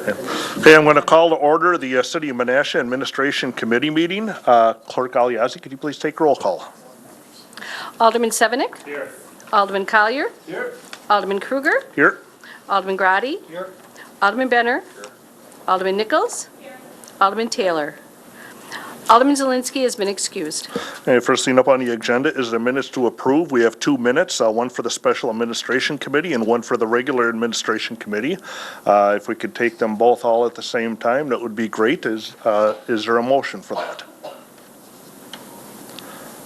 Okay, I'm going to call to order the City of Menasha Administration Committee meeting. Clerk Aliazi, could you please take roll call? Alderman Sevenick. Here. Alderman Collier. Here. Alderman Kruger. Here. Alderman Grotti. Here. Alderman Benner. Here. Alderman Nichols. Alderman Taylor. Alderman Zelinski has been excused. Okay, first thing up on the agenda is the minutes to approve. We have 2 minutes, one for the Special Administration Committee and one for the Regular Administration Committee. If we could take them both all at the same time, that would be great. Is there a motion for that?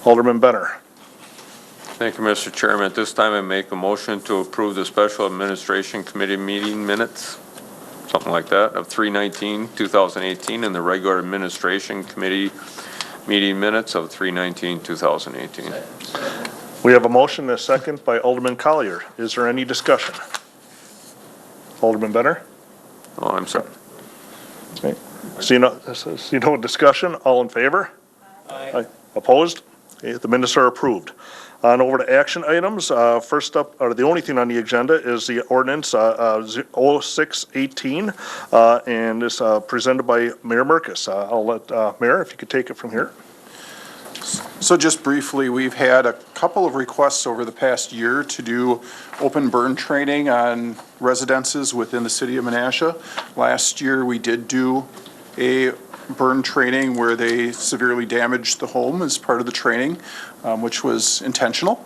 Alderman Benner. Thank you, Mr. Chairman. At this time, I make a motion to approve the Special Administration Committee meeting minutes, something like that, of 3/19/2018, and the Regular Administration Committee meeting minutes of 3/19/2018. We have a motion and a second by Alderman Collier. Is there any discussion? Alderman Benner? Oh, I'm sorry. Okay. See no discussion. All in favor? Aye. Opposed? Okay, the minutes are approved. On over to action items. First up, or the only thing on the agenda is the ordinance 0618, and it's presented by Mayor Merkus. I'll let Mayor, if you could take it from here. So just briefly, we've had a couple of requests over the past year to do open burn training on residences within the city of Menasha. Last year, we did do a burn training where they severely damaged the home as part of the training, which was intentional,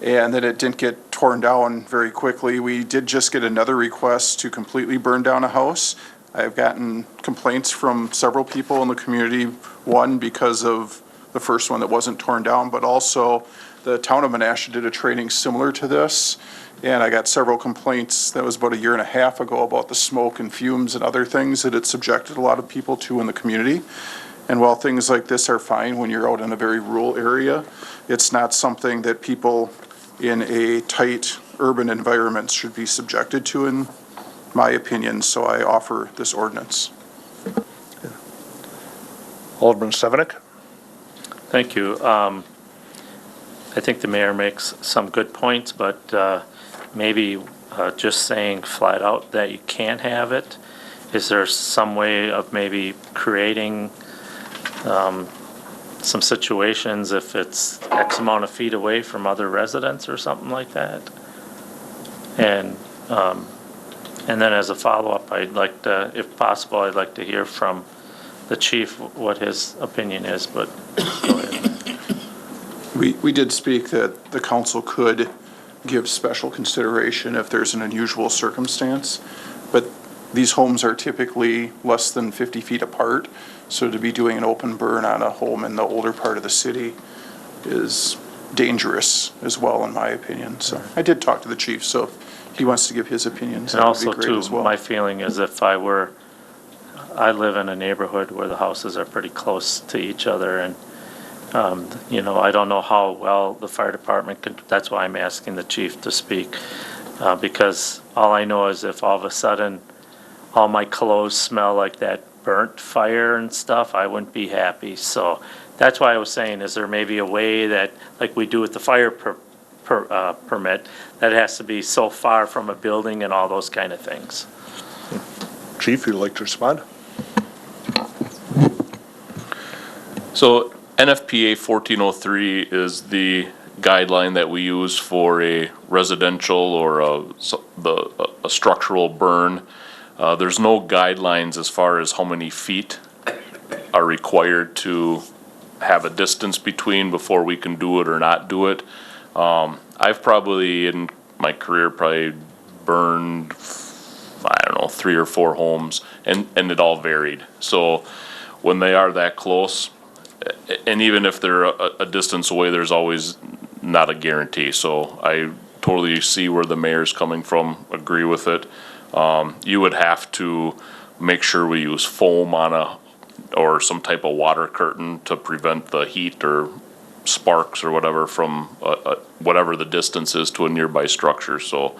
and that it didn't get torn down very quickly. We did just get another request to completely burn down a house. I've gotten complaints from several people in the community, one because of the first one that wasn't torn down, but also the town of Menasha did a training similar to this, and I got several complaints, that was about 1.5 years ago, about the smoke and fumes and other things that it subjected a lot of people to in the community. And while things like this are fine when you're out in a very rural area, it's not something that people in a tight urban environment should be subjected to, in my opinion, so I offer this ordinance. Alderman Sevenick? Thank you. I think the mayor makes some good points, but maybe just saying flat out that you can't have it. Is there some way of maybe creating some situations if it's X amount of feet away from other residents or something like that? And then as a follow-up, I'd like to, if possible, I'd like to hear from the chief what his opinion is, but go ahead. We did speak that the council could give special consideration if there's an unusual circumstance, but these homes are typically less than 50 feet apart, so to be doing an open burn on a home in the older part of the city is dangerous as well, in my opinion. So I did talk to the chief, so if he wants to give his opinions, And that would be also great too, as well. my feeling is if I live in a neighborhood where the houses are pretty close to each other, and you know, I don't know how well the fire department could, that's why I'm asking the chief to speak, because all I know is if all of a sudden all my clothes smell like that burnt fire and stuff, I wouldn't be happy. So that's why I was saying, is there maybe a way that, like we do with the fire permit, that it has to be so far from a building and all those kind of things? Chief, you'd like to respond? So NFPA 1403 is the guideline that we use for a residential or a structural burn. There's no guidelines as far as how many feet are required to have a distance between before we can do it or not do it. I've probably in my career burned, I don't know, 3 or 4 homes, and it all varied. So when they are that close, and even if they're a distance away, there's always not a guarantee. So I totally see where the mayor's coming from, agree with it. You would have to make sure we use foam on or some type of water curtain to prevent the heat or sparks or whatever from whatever the distance is to a nearby structure. So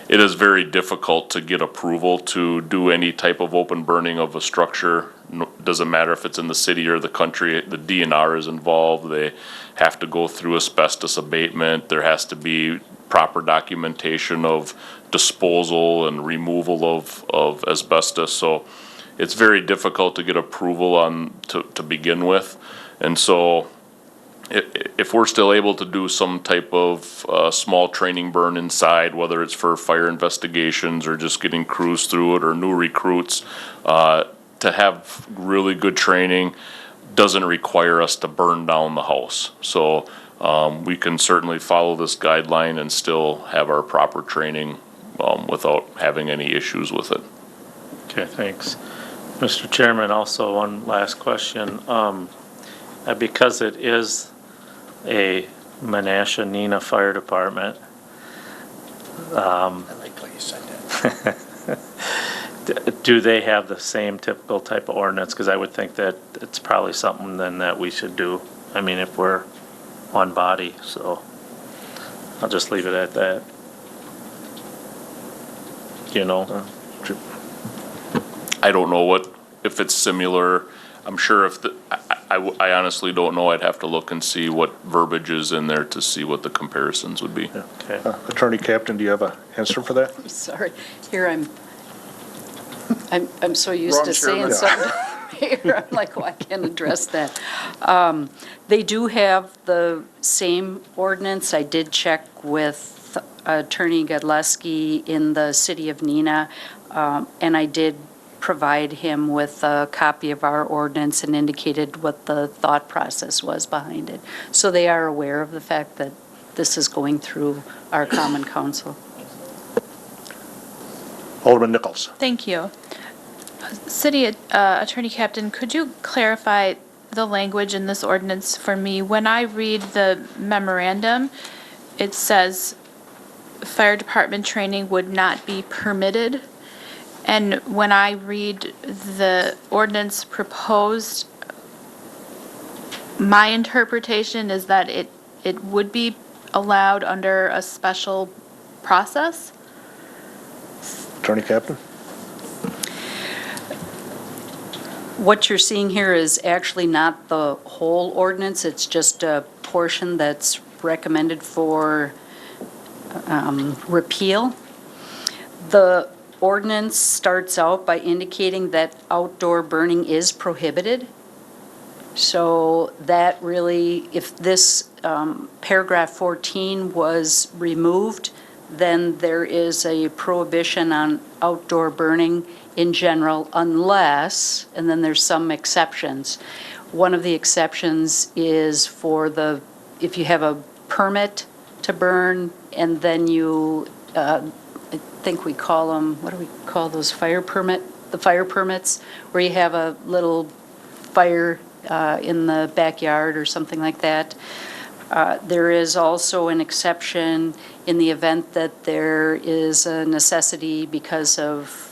it is very difficult to get approval to do any type of open burning of a structure. Doesn't matter if it's in the city or the country, the DNR is involved. They have to go through asbestos abatement. There has to be proper documentation of disposal and removal of asbestos. So it's very difficult to get approval to begin with. And so if we're still able to do some type of small training burn inside, whether it's for fire investigations or just getting crews through it or new recruits, to have really good training doesn't require us to burn down the house. So we can certainly follow this guideline and still have our proper training without having any issues with it. Okay, thanks. Mr. Chairman, also one last question. Because it is a Menasha Neenah Fire Department, I like how you said that. do they have the same typical type of ordinance? Because I would think that it's probably something then that we should do. I mean, if we're one body, so I'll just leave it at that. You know? I don't know if it's similar. I'm sure I honestly don't know. I'd have to look and see what verbiage is in there to see what the comparisons would be. Okay. Attorney Captain, do you have an answer for that? I'm sorry. Here I'm so used Wrong to saying chairman. something here. I'm like, oh, I can't address that. They do have the same ordinance. I did check with Attorney Godleski in the city of Neenah, and I did provide him with a copy of our ordinance and indicated what the thought process was behind it. So they are aware of the fact that this is going through our common council. Alderman Nichols. Thank you. City Attorney Captain, could you clarify the language in this ordinance for me? When I read the memorandum, it says fire department training would not be permitted. And when I read the ordinance proposed, my interpretation is that it would be allowed under a special process. Attorney Captain? What you're seeing here is actually not the whole ordinance, it's just a portion that's recommended for repeal. The ordinance starts out by indicating that outdoor burning is prohibited. So that really, if this paragraph 14 was removed, then there is a prohibition on outdoor burning in general unless, and then there's some exceptions. One of the exceptions is for if you have a permit to burn and then you, I think we call them, what do we call those, the fire permits, where you have a little fire in the backyard or something like that. There is also an exception in the event that there is a necessity because of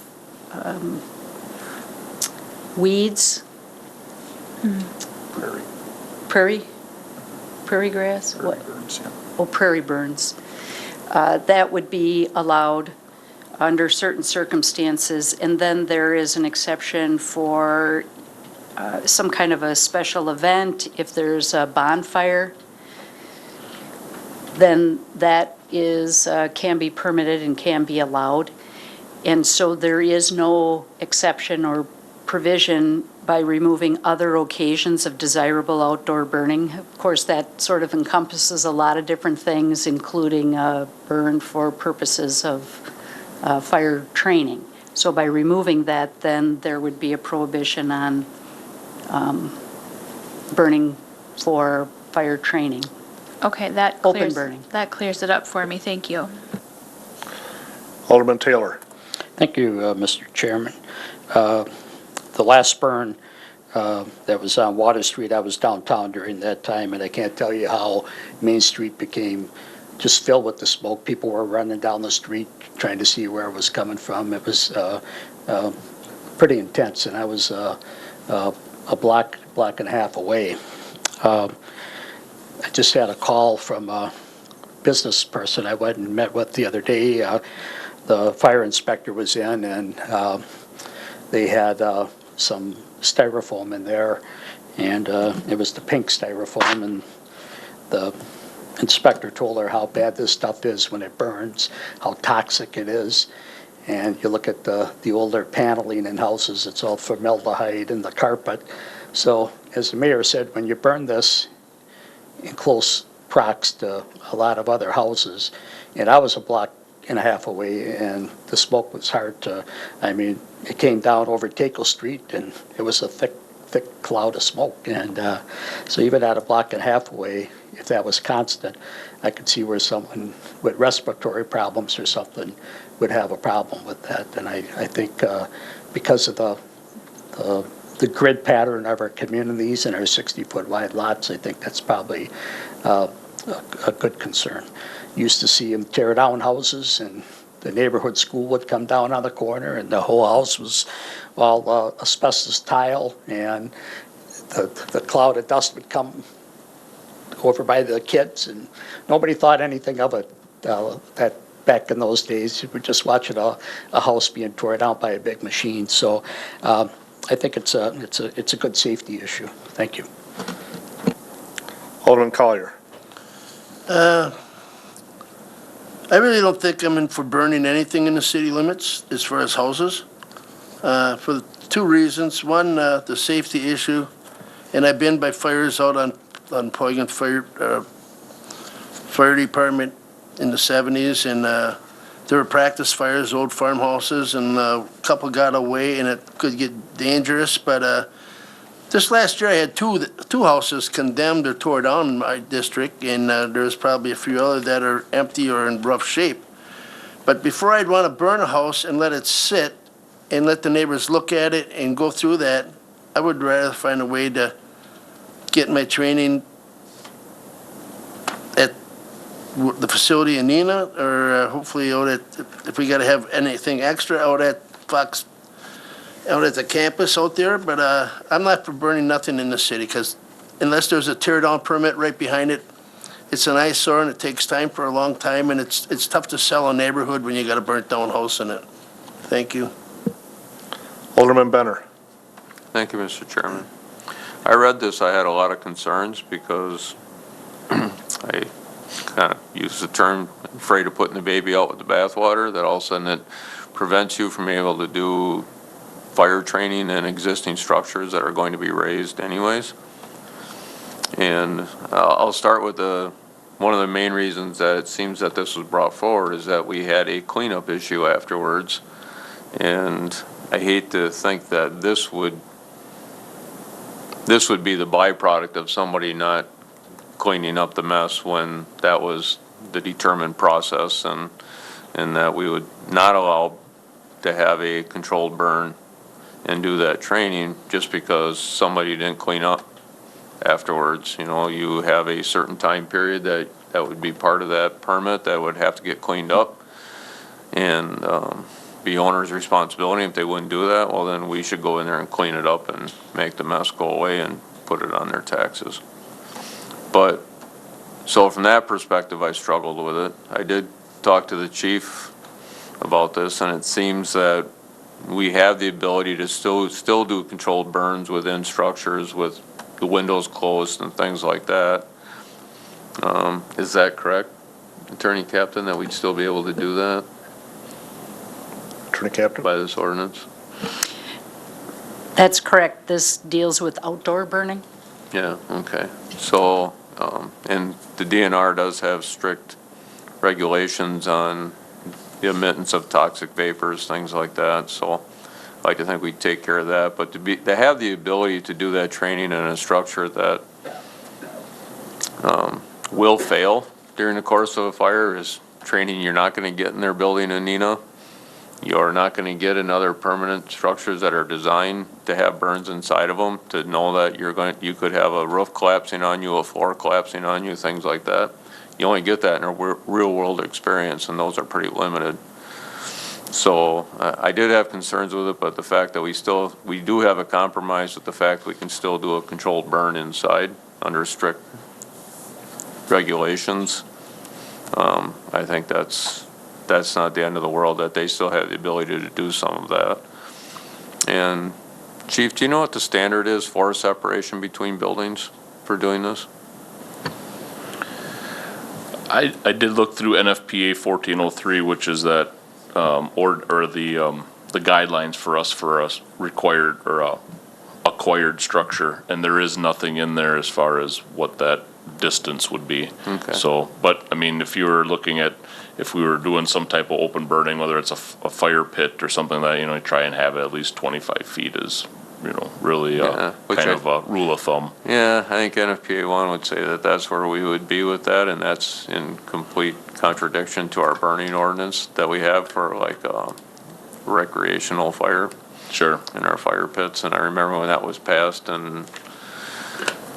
weeds. Prairie grass? What? Burns, yeah. Oh, prairie burns. That would be allowed under certain circumstances. And then there is an exception for some kind of a special event. If there's a bonfire, then that can be permitted and can be allowed. And so there is no exception or provision by removing other occasions of desirable outdoor burning. Of course, that sort of encompasses a lot of different things, including burn for purposes of fire training. So by removing that, then there would be a prohibition on burning for fire training. Okay, that Open clears, burning. that clears it up for me. Thank you. Alderman Taylor. Thank you, Mr. Chairman. The last burn that was on Water Street, I was downtown during that time, and I can't tell you how Main Street became just filled with the smoke. People were running down the street trying to see where it was coming from. It was pretty intense, and I was a block and a half away. I just had a call from a business person I went and met with the other day. the fire inspector was in, and they had some styrofoam in there, and it was the pink styrofoam, and the inspector told her how bad this stuff is when it burns, how toxic it is. And you look at the older paneling in houses, it's all formaldehyde in the carpet. So, as the mayor said, when you burn this in close prox to a lot of other houses, and I was a block and a half away, and the smoke was hard to, I mean, it came down over Takel Street, and it was a thick cloud of smoke. And so even at a block and a half away, if that was constant, I could see where someone with respiratory problems or something would have a problem with that. And I think because of the grid pattern of our communities and our 60-foot wide lots, I think that's probably a good concern. Used to see them tear down houses, and the neighborhood school would come down on the corner, and the whole house was all asbestos tile, and the cloud of dust would come over by the kids, and nobody thought anything of it. That back in those days, you were just watching a house being torn down by a big machine. So I think it's a good safety issue. Thank you. Alderman Collier. I really don't think I'm in for burning anything in the city limits as far as houses, for two reasons. One, the safety issue, and I've been by fires out on Poigan Fire Department in the 70s, and there were practice fires, old farmhouses, and a couple got away, and it could get dangerous. But this last year, I had two houses condemned or tore down in my district, and there's probably a few other that are empty or in rough shape. But before I'd want to burn a house and let it sit and let the neighbors look at it and go through that, I would rather find a way to get my training at the facility in Neenah, or hopefully out at, if we got to have anything extra, out at Fox, out at the campus out there. But I'm not for burning nothing in the city, because unless there's a tear down permit right behind it, it's an eyesore and it takes time for a long time, and it's tough to sell a neighborhood when you got a burnt down house in it. Thank you. Alderman Benner. Thank you, Mr. Chairman. I read this, I had a lot of concerns because I kind of use the term afraid of putting the baby out with the bathwater, that all of a sudden it prevents you from being able to do fire training in existing structures that are going to be raised anyways. And I'll start with one of the main reasons that it seems that this was brought forward is that we had a cleanup issue afterwards. And I hate to think that this would be the byproduct of somebody not cleaning up the mess when that was the determined process, and that we would not allow to have a controlled burn and do that training just because somebody didn't clean up afterwards. You know, you have a certain time period that would be part of that permit that would have to get cleaned up, and be owner's responsibility. If they wouldn't do that, well, then we should go in there and clean it up and make the mess go away and put it on their taxes. But, so from that perspective, I struggled with it. I did talk to the chief about this, and it seems that we have the ability to still do controlled burns within structures with the windows closed and things like that. Is that correct, Attorney Captain, that we'd still be able to do that Attorney Captain. by this ordinance? That's correct. This deals with outdoor burning. Yeah, okay. So, and the DNR does have strict regulations on the emittance of toxic vapors, things like that. So I'd like to think we'd take care of that. But to have the ability to do that training in a structure that will fail during the course of a fire is training you're not going to get in their building in Neenah. You're not going to get in other permanent structures that are designed to have burns inside of them, to know that you could have a roof collapsing on you, a floor collapsing on you, things like that. You only get that in a real world experience, and those are pretty limited. So I did have concerns with it, but the fact that we do have a compromise with the fact we can still do a controlled burn inside under strict regulations, I think that's that's not the end of the world, that they still have the ability to do some of that. And Chief, do you know what the standard is for separation between buildings for doing this? I did look through NFPA 1403, which is that, the guidelines for a required or a acquired structure, and there is nothing in there as far as what that distance would be. Okay. So, but, I mean, if you were looking at, if we were doing some type of open burning, whether it's a fire pit or something like that, you know, try and have it at least 25 feet is, you know, really Yeah, which kind I- of a rule of thumb. Yeah, I think NFPA 1 would say that that's where we would be with that, and that's in complete contradiction to our burning ordinance that we have for like recreational fire Sure. in our fire pits. And I remember when that was passed, and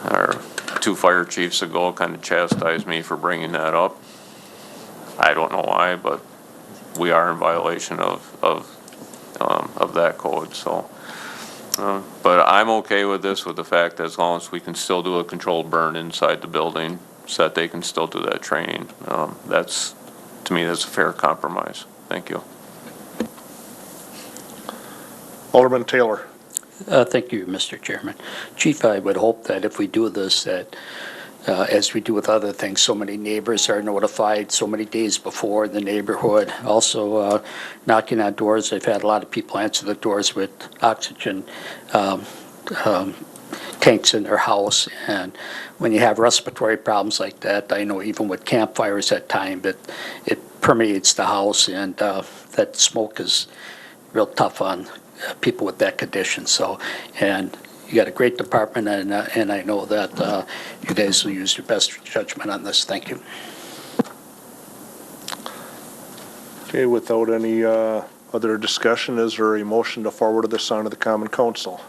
our 2 fire chiefs ago kind of chastised me for bringing that up. I don't know why, but we are in violation of that code, so. But I'm okay with this, with the fact that as long as we can still do a controlled burn inside the building, so that they can still do that training. That's, to me, that's a fair compromise. Thank you. Alderman Taylor. Thank you, Mr. Chairman. Chief, I would hope that if we do this, that as we do with other things, so many neighbors are notified so many days before in the neighborhood. Also, knocking on doors, I've had a lot of people answer the doors with oxygen tanks in their house. And when you have respiratory problems like that, I know even with campfires at times, it permeates the house, and that smoke is real tough on people with that condition. So, and you got a great department, and I know that you guys will use your best judgment on this. Thank you. Okay, without any other discussion, is there a motion to forward this on to the Common Council?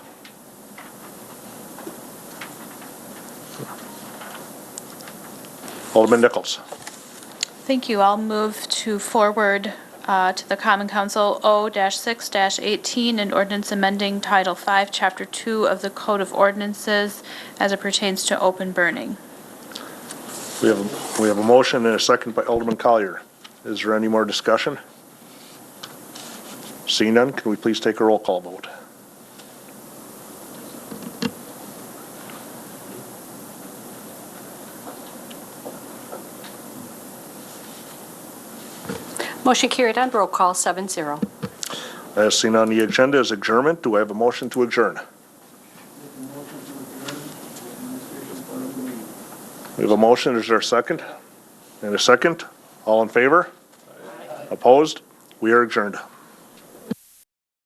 Alderman Nichols. Thank you. I'll move to forward to the Common Council O-6-18, an ordinance amending Title 5, Chapter 2 of the Code of Ordinances as it pertains to open burning. We have a motion and a second by Alderman Collier. Is there any more discussion? Seeing none, can we please take a roll call vote? Motion carried on roll call 7-0. As seen on the agenda is adjournment. Do I have a motion to adjourn? We have a motion. Is there a second? And a second? All in favor? Opposed? We are adjourned.